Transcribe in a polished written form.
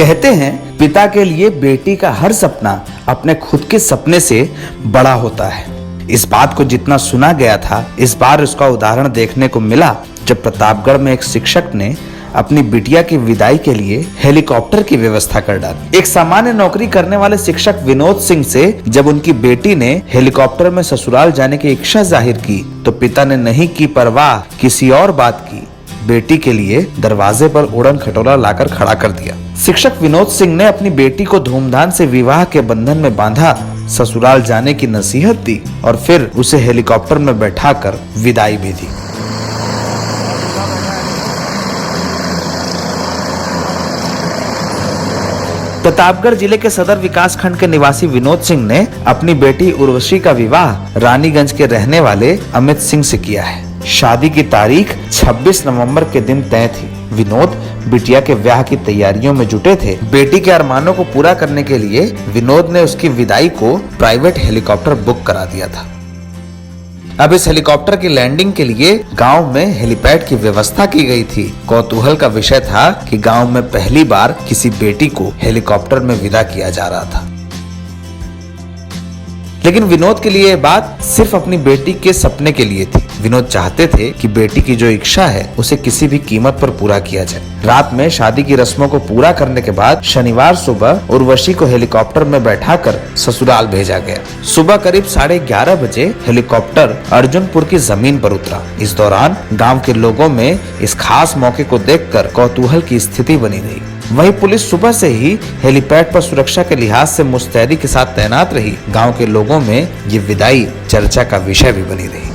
कहते हैं पिता के लिए बेटी का हर सपना अपने खुद के सपने से बड़ा होता है। इस बात को जितना सुना गया था, इस बार उसका उदाहरण देखने को मिला जब प्रतापगढ़ में एक शिक्षक ने अपनी बिटिया की विदाई के लिए हेलीकॉप्टर की व्यवस्था कर डाली। एक सामान्य नौकरी करने वाले शिक्षक विनोद सिंह से जब उनकी बेटी ने हेलीकॉप्टर में ससुराल जाने की इच्छा जाहिर की तो पिता ने नहीं की परवाह किसी और बात की, बेटी के लिए दरवाजे पर उड़न खटोला लाकर खड़ा कर दिया। शिक्षक विनोद सिंह ने अपनी बेटी को धूमधाम से विवाह के बंधन में बांधा, ससुराल जाने की नसीहत दी और फिर उसे हेलीकॉप्टर में बैठाकर विदाई भी दी। प्रतापगढ़ जिले के सदर विकास खंड के निवासी विनोद सिंह ने अपनी बेटी उर्वशी का विवाह रानीगंज के रहने वाले अमित सिंह से किया है। शादी की तारीख 26 नवंबर के दिन तय थी। विनोद बिटिया के ब्याह की तैयारियों में जुटे थे। बेटी के अरमानों को पूरा करने के लिए विनोद ने उसकी विदाई को प्राइवेट हेलीकॉप्टर बुक करा दिया था। अब इस हेलीकॉप्टर की लैंडिंग के लिए गांव में हेलीपैड की व्यवस्था की गई थी। कौतूहल का विषय था कि गांव में पहली बार किसी बेटी को हेलीकॉप्टर में विदा किया जा रहा था। लेकिन विनोद के लिए यह बात सिर्फ अपनी बेटी के सपने के लिए थी। विनोद चाहते थे कि बेटी की जो इच्छा है उसे किसी भी कीमत पर पूरा किया जाए। रात में शादी की रस्मों को पूरा करने के बाद शनिवार सुबह उर्वशी को हेलीकॉप्टर में बैठाकर ससुराल भेजा गया। सुबह करीब 11:30 बजे हेलीकॉप्टर अर्जुनपुर की जमीन पर उतरा। इस दौरान गांव के लोगों में इस खास मौके को देखकर कौतूहल की स्थिति बनी रही। वहीं पुलिस सुबह से ही हेलीपैड पर सुरक्षा के लिहाज से मुस्तैदी के साथ तैनात रही। गांव के लोगों में ये विदाई चर्चा का विषय भी बनी रही।